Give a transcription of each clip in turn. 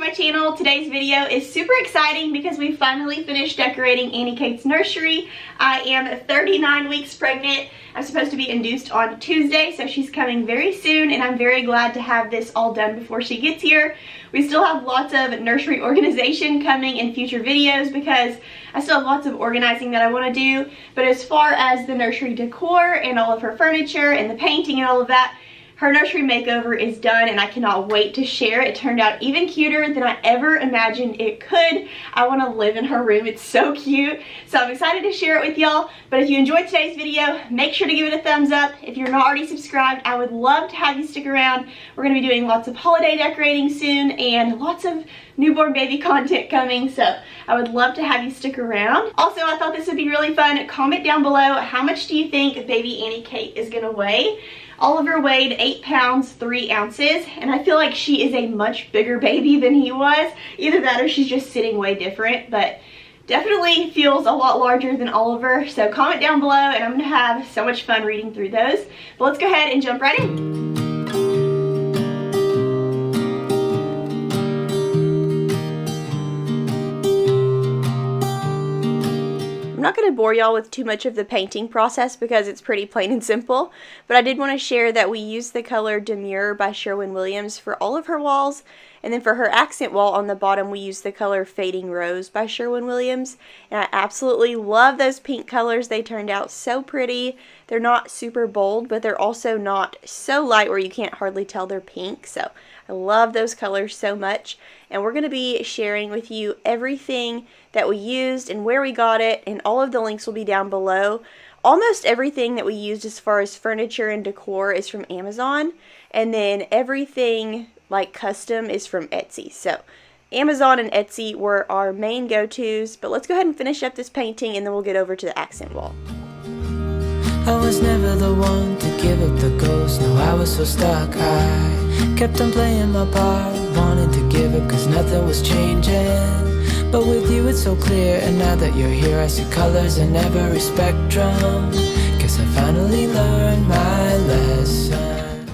my channel. Today's video is super exciting because we finally finished decorating Annie Kate's nursery. I am 39 weeks pregnant. I'm supposed to be induced on Tuesday, so she's coming very soon, and I'm very glad to have this all done before she gets here. We still have lots of nursery organization coming in future videos because I still have lots of organizing that I want to do. But as far as the nursery decor and all of her furniture and the painting and all of that, her nursery makeover is done, and I cannot wait to share. It turned out even cuter than I ever imagined it could. I want to live in her room. It's so cute. So I'm excited to share it with y'all. But if you enjoyed today's video, make sure to give it a thumbs up. If you're not already subscribed, I would love to have you stick around. We're going to be doing lots of holiday decorating soon and lots of newborn baby content coming, so I would love to have you stick around. Also, I thought this would be really fun. Comment down below, how much do you think baby Annie Kate is going to weigh? Oliver weighed 8 pounds 3 ounces, and I feel like she is a much bigger baby than he was. Either that or she's just sitting way different, but definitely feels a lot larger than Oliver. So comment down below, and I'm going to have so much fun reading through those. But let's go ahead and jump right in. I'm not going to bore y'all with too much of the painting process because it's pretty plain and simple, but I did want to share that we used the color Demure by Sherwin Williams for all of her walls, and then for her accent wall on the bottom we used the color Fading Rose by Sherwin Williams, and I absolutely love those pink colors. They turned out so pretty. They're not super bold, but they're also not so light where you can't hardly tell they're pink, so I love those colors so much, and we're going to be sharing with you everything that we used and where we got it, and all of the links will be down below. Almost everything that we used as far as furniture and decor is from Amazon, and then everything like custom is from Etsy. So Amazon and Etsy were our main go-tos, but let's go ahead and finish up this painting and then we'll get over to the accent wall. I was never the one to give up the ghost. No, I was so stuck. I kept on playing my part, wanting to give up cause nothing was changing. But with you it's so clear, and now that you're here I see colors in every spectrum. Guess I finally learned my lesson.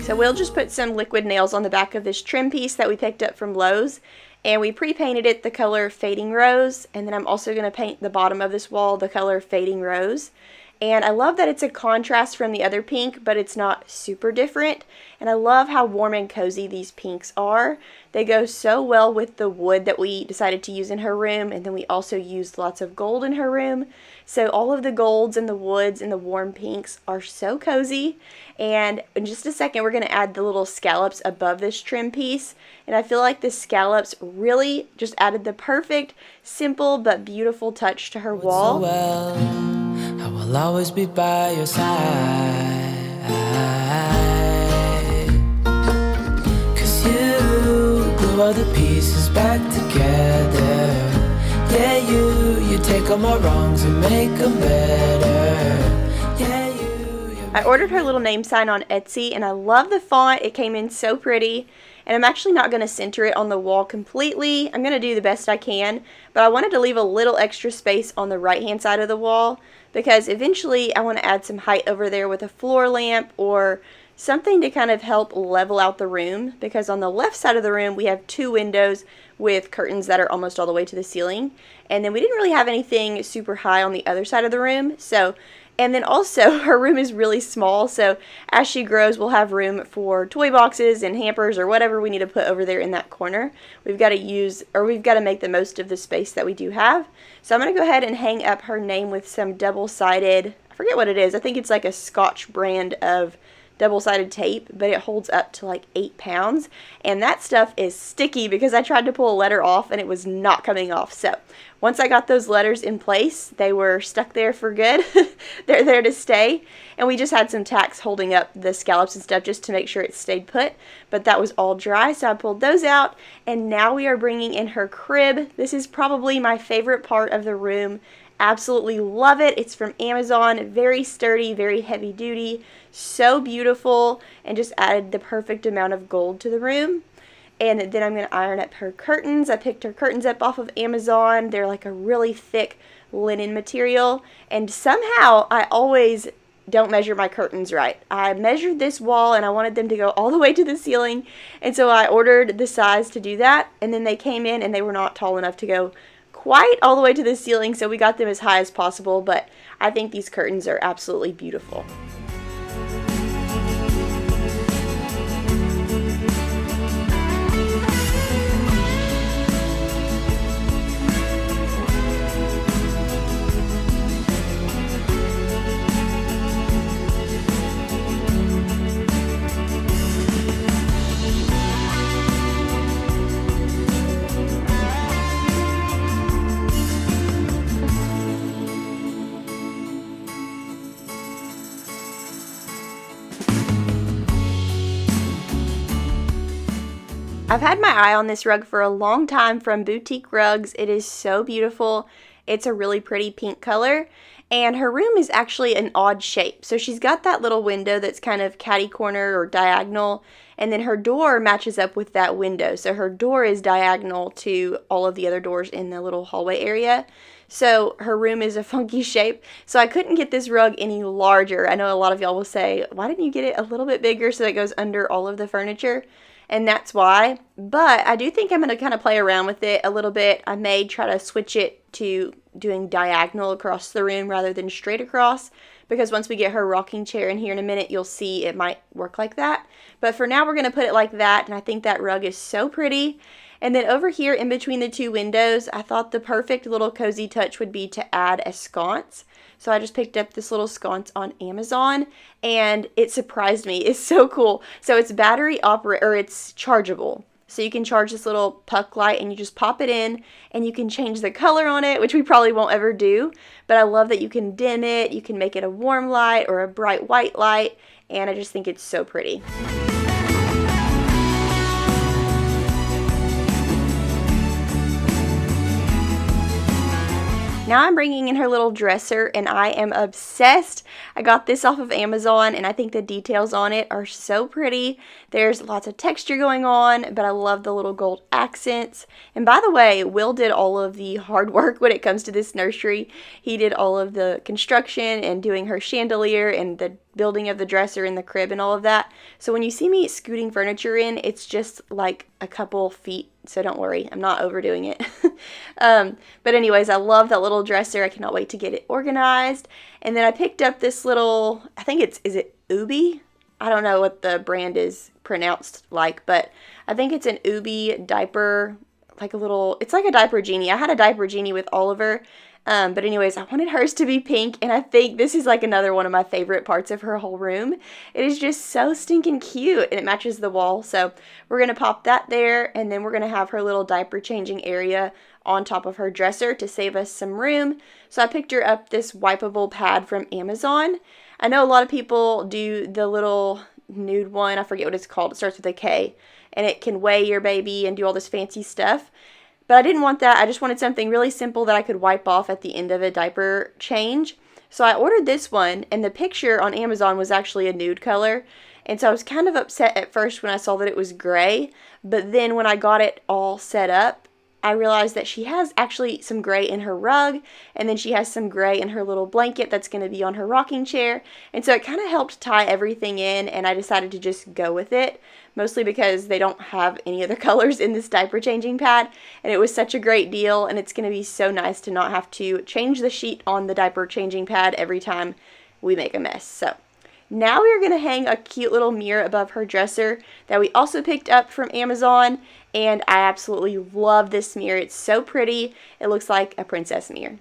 So we'll just put some liquid nails on the back of this trim piece that we picked up from Lowe's, and we pre-painted it the color Fading Rose, and then I'm also going to paint the bottom of this wall the color Fading Rose. And I love that it's a contrast from the other pink, but it's not super different. And I love how warm and cozy these pinks are. They go so well with the wood that we decided to use in her room, and then we also used lots of gold in her room. So all of the golds and the woods and the warm pinks are so cozy. And in just a second, we're going to add the little scallops above this trim piece. And I feel like the scallops really just added the perfect, simple, but beautiful touch to her wall. I will always be by your side, cause you glue all the pieces back together. Yeah, you take all my wrongs and make them better. Yeah, you I ordered her little name sign on Etsy, and I love the font. It came in so pretty. And I'm actually not going to center it on the wall completely. I'm going to do the best I can, but I wanted to leave a little extra space on the right hand side of the wall because eventually I want to add some height over there with a floor lamp or something to kind of help level out the room, because on the left side of the room we have 2 windows with curtains that are almost all the way to the ceiling, and then we didn't really have anything super high on the other side of the room. And then also, her room is really small, so as she grows, we'll have room for toy boxes and hampers or whatever we need to put over there in that corner. We've got to make the most of the space that we do have. So I'm going to go ahead and hang up her name with some double-sided, I forget what it is, I think it's like a Scotch brand of double-sided tape, but it holds up to like 8 pounds, and that stuff is sticky because I tried to pull a letter off and it was not coming off. So once I got those letters in place, they were stuck there for good. They're there to stay, and we just had some tacks holding up the scallops and stuff just to make sure it stayed put, but that was all dry, so I pulled those out, and now we are bringing in her crib. This is probably my favorite part of the room. Absolutely love it. It's from Amazon, very sturdy, very heavy duty, so beautiful, and just added the perfect amount of gold to the room. And then I'm going to iron up her curtains. I picked her curtains up off of Amazon. They're like a really thick linen material, and somehow I always don't measure my curtains right. I measured this wall and I wanted them to go all the way to the ceiling, and so I ordered the size to do that, and then they came in and they were not tall enough to go quite all the way to the ceiling, so we got them as high as possible, but I think these curtains are absolutely beautiful. I've had my eye on this rug for a long time from Boutique Rugs. It is so beautiful. It's a really pretty pink color, and her room is actually an odd shape. So she's got that little window that's kind of catty corner or diagonal, and then her door matches up with that window. So her door is diagonal to all of the other doors in the little hallway area. So her room is a funky shape. So I couldn't get this rug any larger. I know a lot of y'all will say, why didn't you get it a little bit bigger so that it goes under all of the furniture? And that's why. But I do think I'm going to kind of play around with it a little bit. I may try to switch it to doing diagonal across the room rather than straight across, because once we get her rocking chair in here in a minute, you'll see it might work like that. But for now, we're going to put it like that, and I think that rug is so pretty. And then over here in between the two windows, I thought the perfect little cozy touch would be to add a sconce. So I just picked up this little sconce on Amazon, and it surprised me. It's so cool. So it's battery operated, or it's chargeable. So you can charge this little puck light and you just pop it in, and you can change the color on it, which we probably won't ever do. But I love that you can dim it, you can make it a warm light or a bright white light, and I just think it's so pretty. Now I'm bringing in her little dresser, and I am obsessed. I got this off of Amazon, and I think the details on it are so pretty. There's lots of texture going on, but I love the little gold accents. And by the way, Will did all of the hard work when it comes to this nursery. He did all of the construction and doing her chandelier and the building of the dresser and the crib and all of that. So when you see me scooting furniture in, it's just like a couple feet, so don't worry, I'm not overdoing it. But anyways, I love that little dresser. I cannot wait to get it organized. And then I picked up this little, I think is it Ubi? I don't know what the brand is pronounced like, but I think it's an Ubi diaper, like a little, it's like a diaper genie. I had a diaper genie with Oliver. But anyways, I wanted hers to be pink, and I think this is like another one of my favorite parts of her whole room. It is just so stinking cute, and it matches the wall. So we're going to pop that there, and then we're going to have her little diaper changing area on top of her dresser to save us some room. So I picked her up this wipeable pad from Amazon. I know a lot of people do the little nude one. I forget what it's called. It starts with a K, and it can weigh your baby and do all this fancy stuff. But I didn't want that. I just wanted something really simple that I could wipe off at the end of a diaper change. So I ordered this one, and the picture on Amazon was actually a nude color. And so I was kind of upset at first when I saw that it was gray. But then when I got it all set up, I realized that she has actually some gray in her rug, and then she has some gray in her little blanket that's going to be on her rocking chair. And so it kind of helped tie everything in, and I decided to just go with it, mostly because they don't have any other colors in this diaper changing pad, and it was such a great deal, and it's going to be so nice to not have to change the sheet on the diaper changing pad every time we make a mess. So now we are going to hang a cute little mirror above her dresser that we also picked up from Amazon, and I absolutely love this mirror. It's so pretty. It looks like a princess mirror.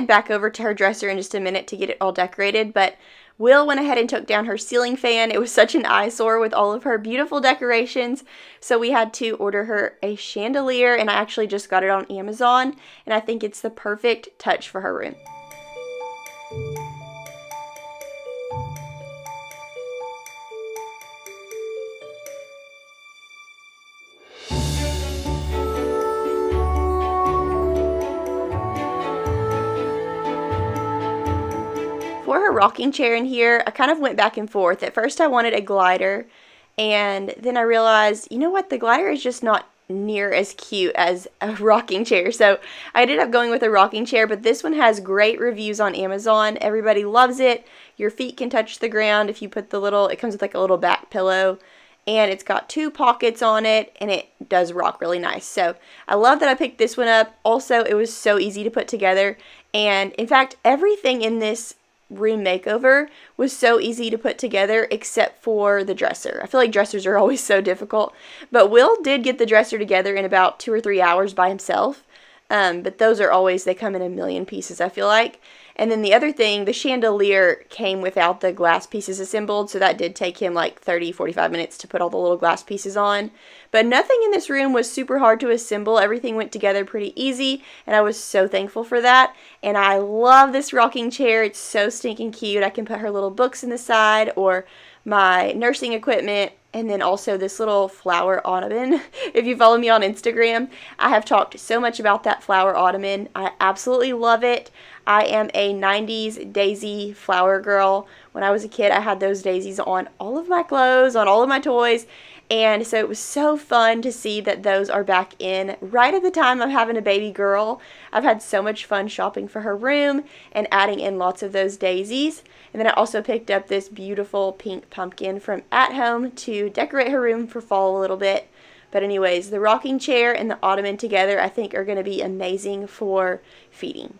head back over to her dresser in just a minute to get it all decorated, but Will went ahead and took down her ceiling fan. It was such an eyesore with all of her beautiful decorations, so we had to order her a chandelier, and I actually just got it on Amazon, and I think it's the perfect touch for her room. For her rocking chair in here, I kind of went back and forth. At first I wanted a glider, and then I realized, you know what, the glider is just not near as cute as a rocking chair. So I ended up going with a rocking chair, but this one has great reviews on Amazon. Everybody loves it. Your feet can touch the ground if you put the little, it comes with like a little back pillow, and it's got 2 pockets on it, and it does rock really nice. So I love that I picked this one up. Also, it was so easy to put together, and in fact, everything in this room makeover was so easy to put together except for the dresser. I feel like dressers are always so difficult, but Will did get the dresser together in about 2 or 3 hours by himself. But those are always, they come in a million pieces, I feel like. And then the other thing, the chandelier came without the glass pieces assembled, so that did take him like 30-45 minutes to put all the little glass pieces on. But nothing in this room was super hard to assemble. Everything went together pretty easy, and I was so thankful for that. And I love this rocking chair. It's so stinking cute. I can put her little books in the side or my nursing equipment, and then also this little flower ottoman. If you follow me on Instagram, I have talked so much about that flower ottoman. I absolutely love it. I am a 90s daisy flower girl. When I was a kid, I had those daisies on all of my clothes, on all of my toys, and so it was so fun to see that those are back in right at the time of having a baby girl. I've had so much fun shopping for her room and adding in lots of those daisies. And then I also picked up this beautiful pink pumpkin from At Home to decorate her room for fall a little bit. But anyways, the rocking chair and the ottoman together I think are going to be amazing for feeding.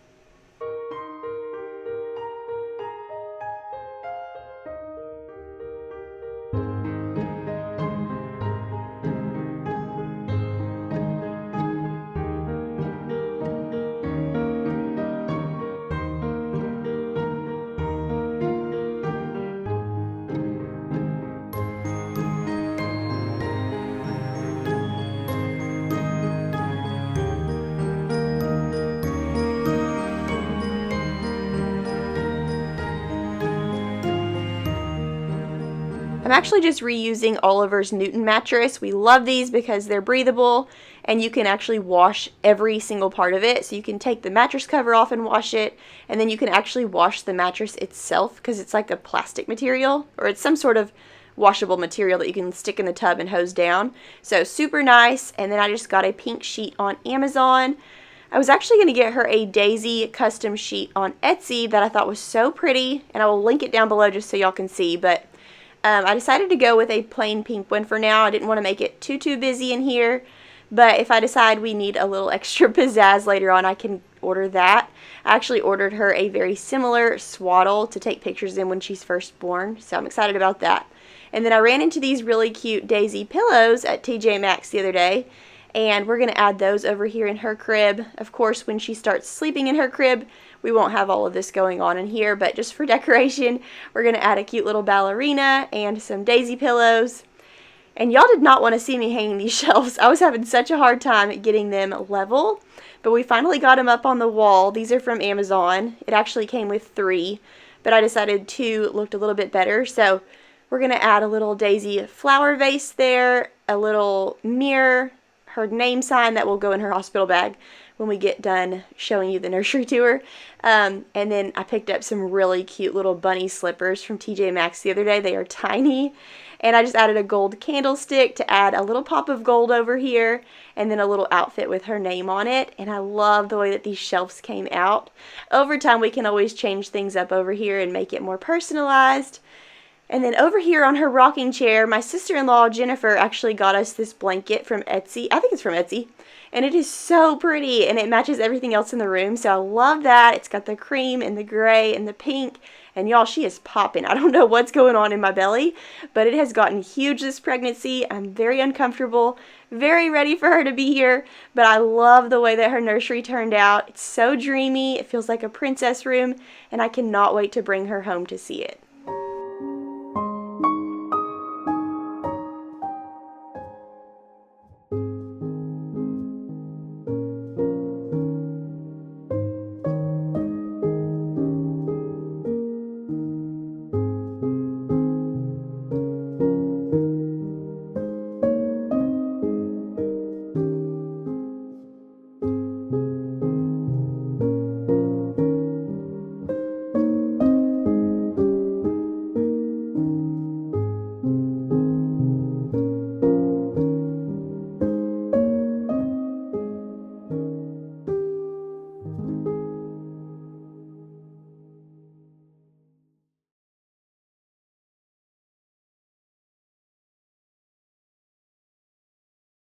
I'm actually just reusing Oliver's Newton mattress. We love these because they're breathable and you can actually wash every single part of it. So you can take the mattress cover off and wash it, and then you can actually wash the mattress itself because it's like a plastic material, or it's some sort of washable material that you can stick in the tub and hose down. So super nice. And then I just got a pink sheet on Amazon. I was actually going to get her a daisy custom sheet on Etsy that I thought was so pretty, and I will link it down below just so y'all can see, but I decided to go with a plain pink one for now. I didn't want to make it too busy in here, but if I decide we need a little extra pizzazz later on, I can order that. I actually ordered her a very similar swaddle to take pictures in when she's first born, so I'm excited about that. And then I ran into these really cute daisy pillows at TJ Maxx the other day, and we're going to add those over here in her crib. Of course, when she starts sleeping in her crib, we won't have all of this going on in here, but just for decoration, we're going to add a cute little ballerina and some daisy pillows. And y'all did not want to see me hanging these shelves. I was having such a hard time getting them level, but we finally got them up on the wall. These are from Amazon. It actually came with 3, but I decided 2 looked a little bit better, so we're going to add a little daisy flower vase there, a little mirror, her name sign that will go in her hospital bag when we get done showing you the nursery tour. And then I picked up some really cute little bunny slippers from TJ Maxx the other day. They are tiny. And I just added a gold candlestick to add a little pop of gold over here, and then a little outfit with her name on it. And I love the way that these shelves came out. Over time, we can always change things up over here and make it more personalized. And then over here on her rocking chair, my sister-in-law Jennifer actually got us this blanket from Etsy. I think it's from Etsy. And it is so pretty, and it matches everything else in the room, so I love that. It's got the cream and the gray and the pink, And y'all, she is popping. I don't know what's going on in my belly, but it has gotten huge this pregnancy. I'm very uncomfortable, very ready for her to be here, but I love the way that her nursery turned out. It's so dreamy. It feels like a princess room, and I cannot wait to bring her home to see it.